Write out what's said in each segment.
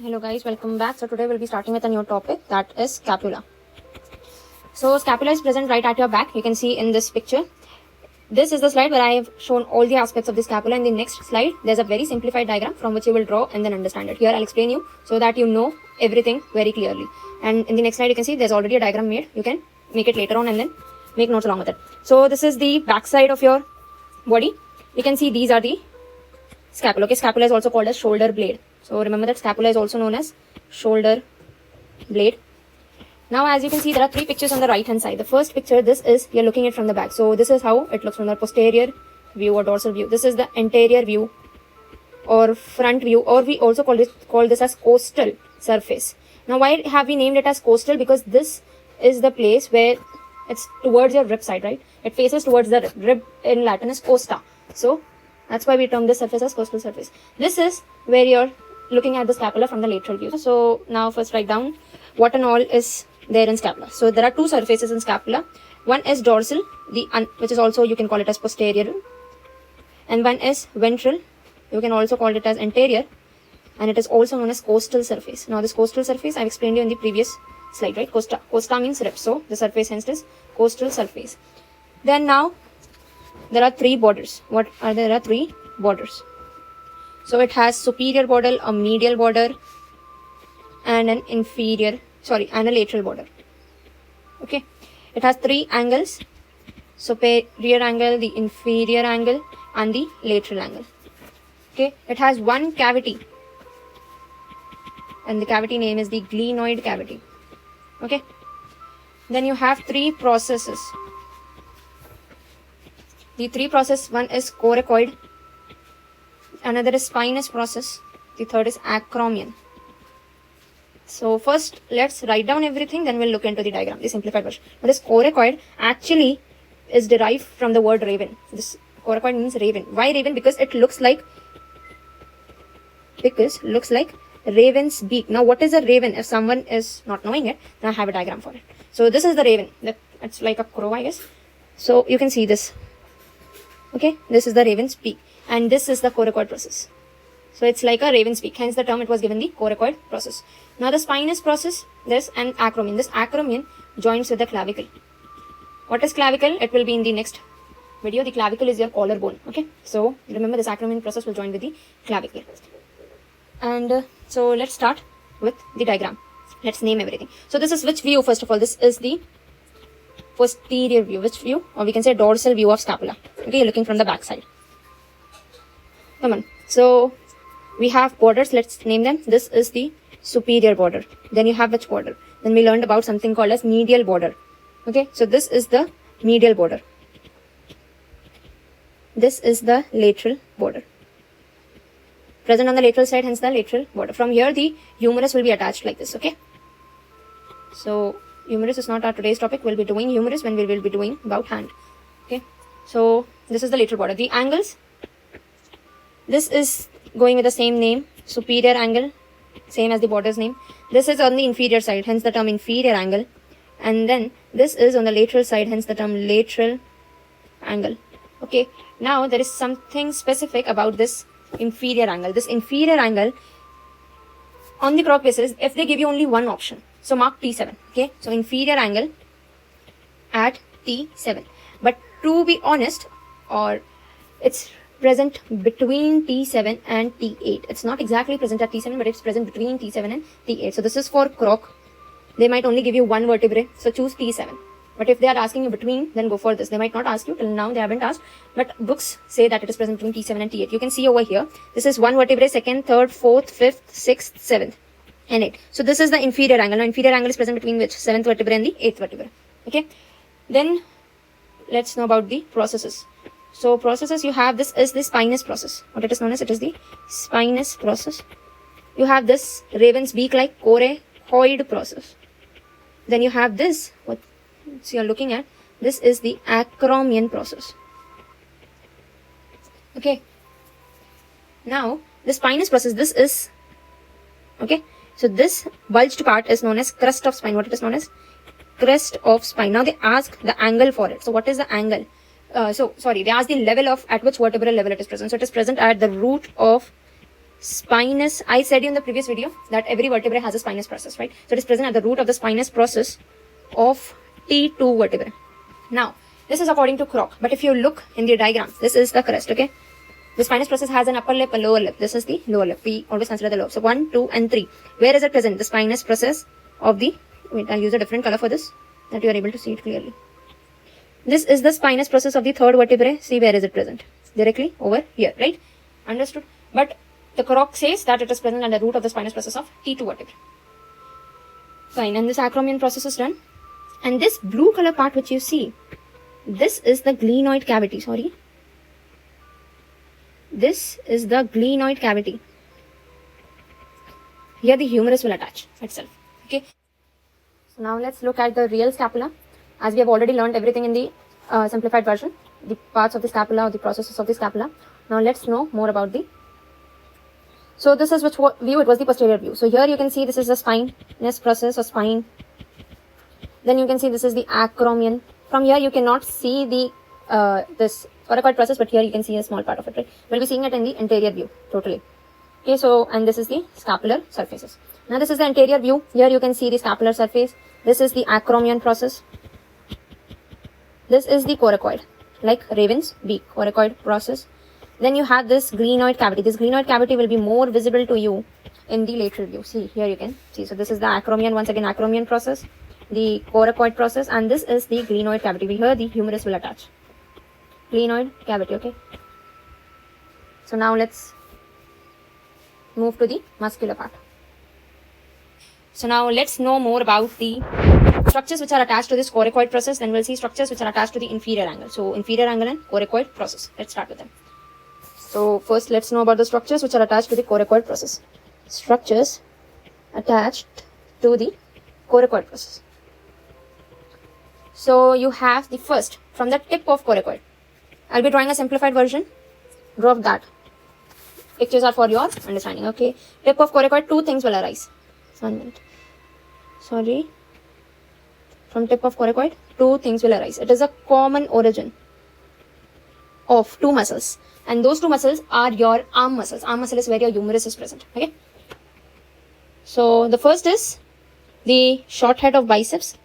Hello guys, welcome back. So today we'll be starting with a new topic, that is scapula. So scapula is present right at your back. You can see in this picture. This is the slide where I have shown all the aspects of the scapula. In the next slide, there's a very simplified diagram from which you will draw and then understand it. Here I'll explain you so that you know everything very clearly. And in the next slide you can see there's already a diagram made. You can make it later on and then make notes along with it. So this is the back side of your body. You can see these are the scapula. Okay, scapula is also called as shoulder blade. So remember that scapula is also known as shoulder blade. Now as you can see, there are three pictures on the right hand side. The first picture, this is, you're looking it from the back. So this is how it looks from the posterior view or dorsal view. This is the anterior view or front view, or we also call this as costal surface. Now why have we named it as costal? Because this is the place where it's towards your rib side, right? It faces towards the rib. In Latin is costa. So that's why we term this surface as costal surface. This is where you're looking at the scapula from the lateral view. So now first write down what and all is there in scapula. So there are two surfaces in scapula. One is dorsal, which is also, you can call it as posterior, and one is ventral. You can also call it as anterior, and it is also known as costal surface. Now this costal surface I've explained you in the previous slide, right? Costa means rib, so the surface hence is costal surface. Then now there are three borders. There are three borders. So it has superior border, a medial border, and a lateral border. Okay, it has three angles: superior angle, the inferior angle, and the lateral angle. Okay, it has one cavity, and the cavity name is the glenoid cavity. Okay, then you have three processes. The three process, one is coracoid, another is spinous process, the third is acromion. So first let's write down everything, then we'll look into the diagram, the simplified version. Now this coracoid actually is derived from the word raven. This coracoid means raven. Why raven? Because it looks like raven's beak. Now what is a raven? If someone is not knowing it, then I have a diagram for it. So this is the raven. It's like a crow, I guess. So you can see this. Okay, this is the raven's beak, and this is the coracoid process. So it's like a raven's beak, hence the term it was given the coracoid process. Now the spinous process, this and acromion. This acromion joins with the clavicle. What is clavicle? It will be in the next video. The clavicle is your collarbone. Okay, so remember this acromion process will join with the clavicle. And so let's start with the diagram. Let's name everything. So this is which view? First of all, this is the posterior view. Which view? Or we can say dorsal view of scapula. Okay, you're looking from the back side. Come on. So we have borders. Let's name them. This is the superior border. Then you have which border? Then we learned about something called as medial border. Okay, so this is the medial border. This is the lateral border. Present on the lateral side, hence the lateral border. From here, the humerus will be attached like this. Okay. So humerus is not our today's topic. We'll be doing humerus when we will be doing about hand. Okay. So this is the lateral border. The angles. This is going with the same name, superior angle, same as the border's name. This is on the inferior side, hence the term inferior angle. And then this is on the lateral side, hence the term lateral angle. Okay, now there is something specific about this inferior angle. This inferior angle, on the croc basis, if they give you only one option, so mark T7. Okay, so inferior angle at T7. But to be honest, or it's present between T7 and T8. It's not exactly present at T7, but it's present between T7 and T8. So this is for croc. They might only give you one vertebrae, so choose T7. But if they are asking you between, then go for this. They might not ask you, till now they haven't asked, but books say that it is present between T7 and T8. You can see over here, this is one vertebrae, second, third, fourth, fifth, sixth, seventh, and 8. So this is the inferior angle. Now inferior angle is present between which? 7th vertebrae and the 8th vertebrae. Okay. Then let's know about the processes. So processes, you have, this is the spinous process. What it is known as, it is the spinous process. You have this raven's beak like coracoid process. Then you have this, what you're looking at, this is the acromion process. Okay. Now the spinous process, this is, okay, so this bulged part is known as crest of spine. What it is known as? Crest of spine. Now they ask the angle for it. So what is the angle? They ask the level of, at which vertebral level it is present. So it is present at the root of spinous. I said in the previous video that every vertebrae has a spinous process, right? So it is present at the root of the spinous process of T2 vertebrae. Now, this is according to Kroc, but if you look in the diagram, this is the crest, okay? The spinous process has an upper lip, a lower lip. This is the lower lip. We always consider the lower. So 1, 2, and 3. Where is it present? The spinous process of the, wait, I'll use a different color for this, that you are able to see it clearly. This is the spinous process of the third vertebrae. See where is it present? Directly over here, right? Understood? But the Kroc says that it is present at the root of the spinous process of T2 vertebrae. Fine, and this acromion process is done. And this blue color part which you see, this is the glenoid cavity, sorry. This is the glenoid cavity. Here the humerus will attach itself, okay? So now let's look at the real scapula. As we have already learned everything in the simplified version, the parts of the scapula or the processes of the scapula. Now let's know more about the. So this is which view, it was the posterior view. So here you can see this is the spinous process or spine. Then you can see this is the acromion. From here you cannot see the this coracoid process, but here you can see a small part of it, right? We'll be seeing it in the anterior view, totally. Okay, so, and this is the scapular surfaces. Now this is the anterior view. Here you can see the scapular surface. This is the acromion process. This is the coracoid, like raven's beak, coracoid process. Then you have this glenoid cavity. This glenoid cavity will be more visible to you in the lateral view. See, here you can see. So this is the acromion, once again acromion process, the coracoid process, and this is the glenoid cavity. Here the humerus will attach. Glenoid cavity, okay? So now let's move to the muscular part. So now let's know more about the structures which are attached to this coracoid process. Then we'll see structures which are attached to the inferior angle. So inferior angle and coracoid process. Let's start with them. So first let's know about the structures which are attached to the coracoid process. Structures attached to the coracoid process. So you have the first from the tip of coracoid. I'll be drawing a simplified version. Draw that. Pictures are for your understanding, okay? Tip of coracoid, two things will arise. 1 minute. Sorry. From tip of coracoid, two things will arise. It is a common origin of two muscles. And those two muscles are your arm muscles. Arm muscle is where your humerus is present, okay? So the first is the short head of biceps.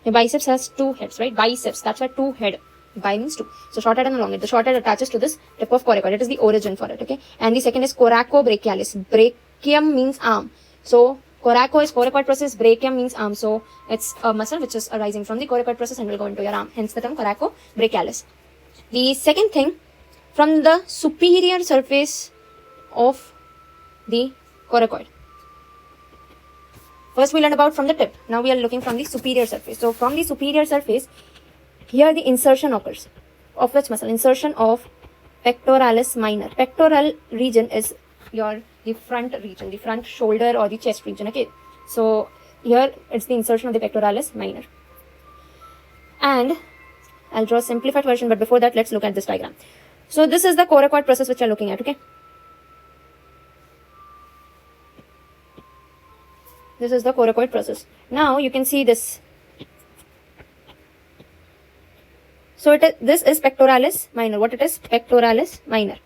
The biceps has two heads, right? Biceps, that's why two head. Bi means two. So short head and long head. The short head attaches to this tip of coracoid. It is the origin for it, okay? And the second is coracobrachialis. Brachium means arm. So coraco is coracoid process, brachium means arm. So it's a muscle which is arising from the coracoid process and will go into your arm. Hence the term coracobrachialis. The second thing, from the superior surface of the coracoid. First we learned about from the tip. Now we are looking from the superior surface. So from the superior surface, here the insertion occurs. Of which muscle? Insertion of pectoralis minor. Pectoral region is the front region, the front shoulder or the chest region, okay? So here it's the insertion of the pectoralis minor. And I'll draw a simplified version, but before that let's look at this diagram. So this is the coracoid process which you're looking at, okay? This is the coracoid process. Now you can see this. So this is pectoralis minor. What it is? Pectoralis minor.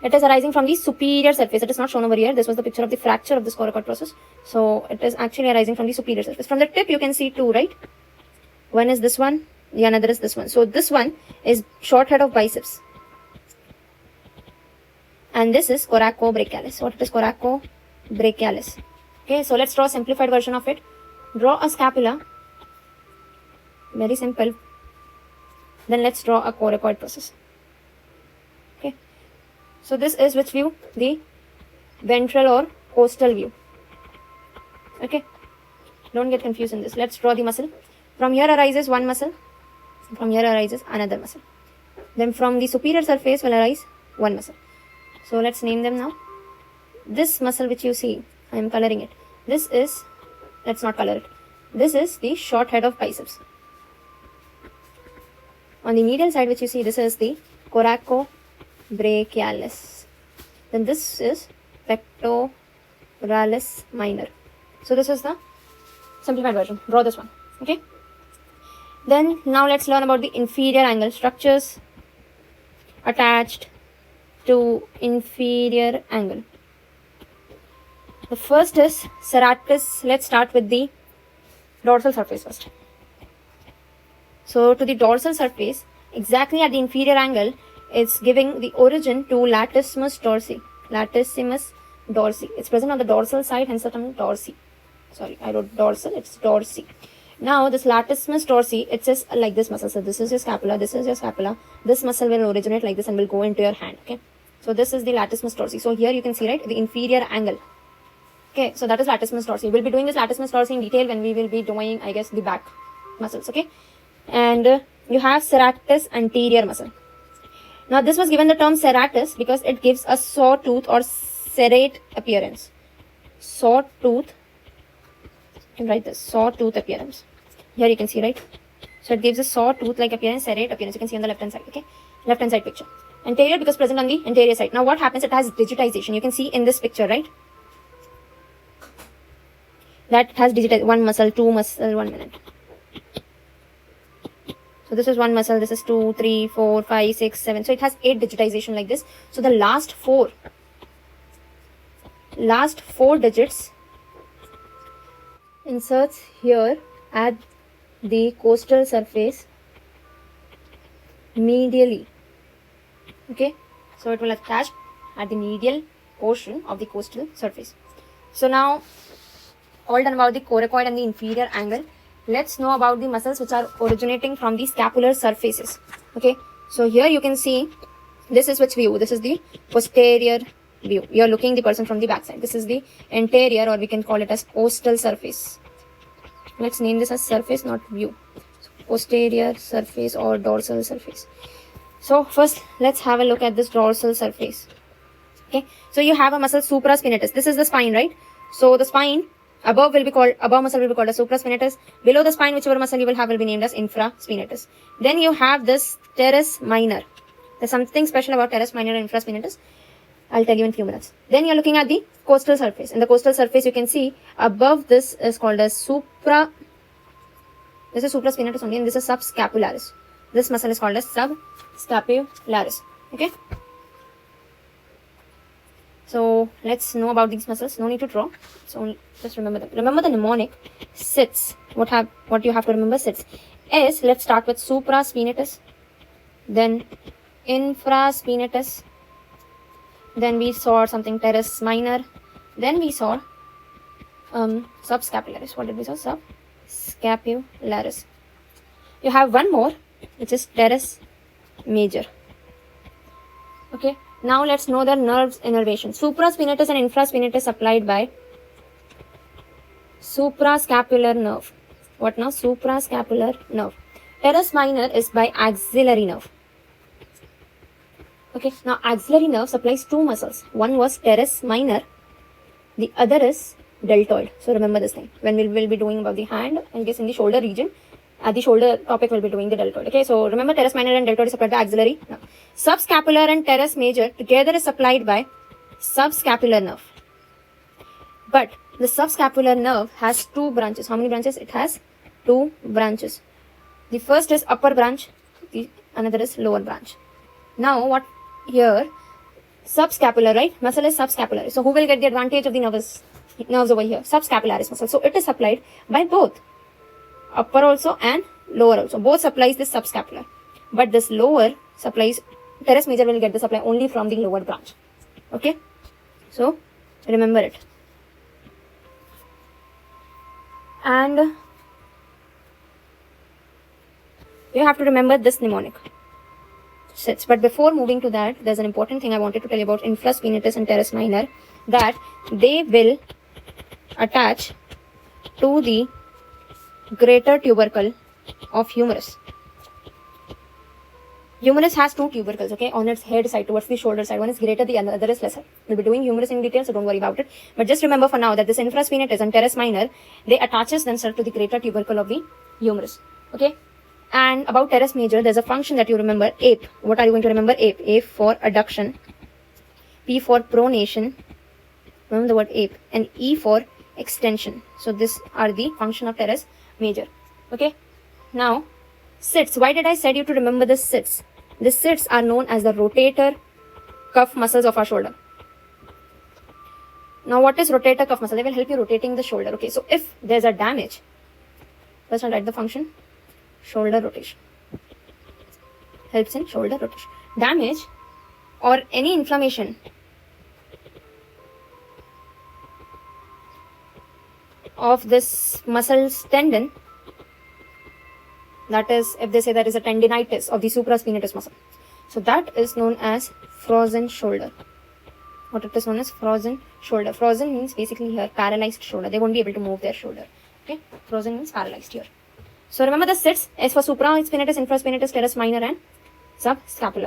It is arising from the superior surface. It is not shown over here. This was the picture of the fracture of this coracoid process. So it is actually arising from the superior surface. From the tip you can see two, right? One is this one, the another is this one. So this one is short head of biceps. And this is coracobrachialis. What it is? Coracobrachialis. Okay, so let's draw a simplified version of it. Draw a scapula. Very simple. Then let's draw a coracoid process. Okay. So this is which view? The ventral or costal view. Okay. Don't get confused in this. Let's draw the muscle. From here arises one muscle. From here arises another muscle. Then from the superior surface will arise one muscle. So let's name them now. This muscle which you see, I am coloring it. This is, let's not color it. This is the short head of biceps. On the medial side which you see, this is the coracobrachialis. Then this is pectoralis minor. So this is the simplified version. Draw this one. Okay. Then now let's learn about the inferior angle structures attached to inferior angle. The first is serratus. Let's start with the dorsal surface first. So to the dorsal surface, exactly at the inferior angle, it's giving the origin to latissimus dorsi. Latissimus dorsi. It's present on the dorsal side, hence the term dorsi. Sorry, I wrote dorsal, it's dorsi. Now this latissimus dorsi, it says like this muscle. So this is your scapula, this is your scapula. This muscle will originate like this and will go into your hand. Okay. So this is the latissimus dorsi. So here you can see, right, the inferior angle. Okay, so that is latissimus dorsi. We'll be doing this latissimus dorsi in detail when we will be doing, I guess, the back muscles. Okay. And you have serratus anterior muscle. Now this was given the term serratus because it gives a sawtooth or serrate appearance. Sawtooth. You can write this, sawtooth appearance. Here you can see, right? So it gives a sawtooth like appearance, serrate appearance. You can see on the left hand side. Okay, left hand side picture. Anterior because present on the anterior side. Now what happens? It has digitization. You can see in this picture, right? That has digitized one muscle, two muscle, 1 minute. So this is one muscle, this is 2, 3, 4, 5, 6, 7. So it has 8 digitization like this. So the last four digits inserts here at the costal surface medially. Okay, so it will attach at the medial portion of the costal surface. So now all done about the coracoid and the inferior angle. Let's know about the muscles which are originating from the scapular surfaces. Okay, so here you can see this is which view. This is the posterior view. You are looking the person from the back side. This is the anterior, or we can call it as costal surface. Let's name this as surface, not view. So posterior surface or dorsal surface. So first let's have a look at this dorsal surface. Okay, so you have a muscle supraspinatus. This is the spine, right? So the spine above muscle will be called as supraspinatus. Below the spine, whichever muscle you will have will be named as infraspinatus. Then you have this teres minor. There's something special about teres minor and infraspinatus. I'll tell you in few minutes. Then you're looking at the costal surface. In the costal surface, you can see above this is called as this is supraspinatus only, and this is subscapularis. This muscle is called as subscapularis. Okay. So let's know about these muscles. No need to draw. So just remember them. Remember the mnemonic sits. What you have to remember sits is, let's start with supraspinatus, then infraspinatus, then we saw something teres minor, then we saw subscapularis. What did we saw? Subscapularis. You have one more, which is teres major. Okay. Now let's know the nerves innervation. Supraspinatus and infraspinatus supplied by suprascapular nerve. What now? Suprascapular nerve. Teres minor is by axillary nerve. Okay, now axillary nerve supplies two muscles. One was teres minor, the other is deltoid. So remember this thing. When we will be doing about the hand, I guess in the shoulder region, at the shoulder topic we'll be doing the deltoid. Okay, so remember teres minor and deltoid is supplied by axillary nerve. Subscapular and teres major together is supplied by subscapular nerve. But the subscapular nerve has two branches. How many branches? It has two branches. The first is upper branch, the another is lower branch. Now what here? Subscapular, right? Muscle is subscapular. So who will get the advantage of the nerves over here? Subscapularis muscle. So it is supplied by both upper also and lower also. Both supplies this subscapular. But this lower supplies, teres major will get the supply only from the lower branch. Okay? So remember it. And you have to remember this mnemonic. Sits. But before moving to that, there's an important thing I wanted to tell you about infraspinatus and teres minor, that they will attach to the greater tubercle of humerus. Humerus has two tubercles, okay, on its head side towards the shoulder side. One is greater, the other is lesser. We'll be doing humerus in detail, so don't worry about it. But just remember for now that this infraspinatus and teres minor, they attaches themselves to the greater tubercle of the humerus. Okay. And about teres major, there's a function that you remember, ape. What are you going to remember? Ape. A for adduction, P for pronation, remember the word ape, and E for extension. So these are the function of teres major. Okay. Now, sits. Why did I said you to remember the sits? These sits are known as the rotator cuff muscles of our shoulder. Now, what is rotator cuff muscle? They will help you rotating the shoulder. Okay, so if there's a damage, first I'll write the function. Shoulder rotation. Helps in shoulder rotation. Damage or any inflammation of this muscle's tendon, that is, if they say there is a tendinitis of the supraspinatus muscle, so that is known as frozen shoulder. What it is known as frozen shoulder. Frozen means basically here paralyzed shoulder. They won't be able to move their shoulder. Okay, frozen means paralyzed here. So remember the sits. S for supraspinatus, infraspinatus, teres minor, and subscapular.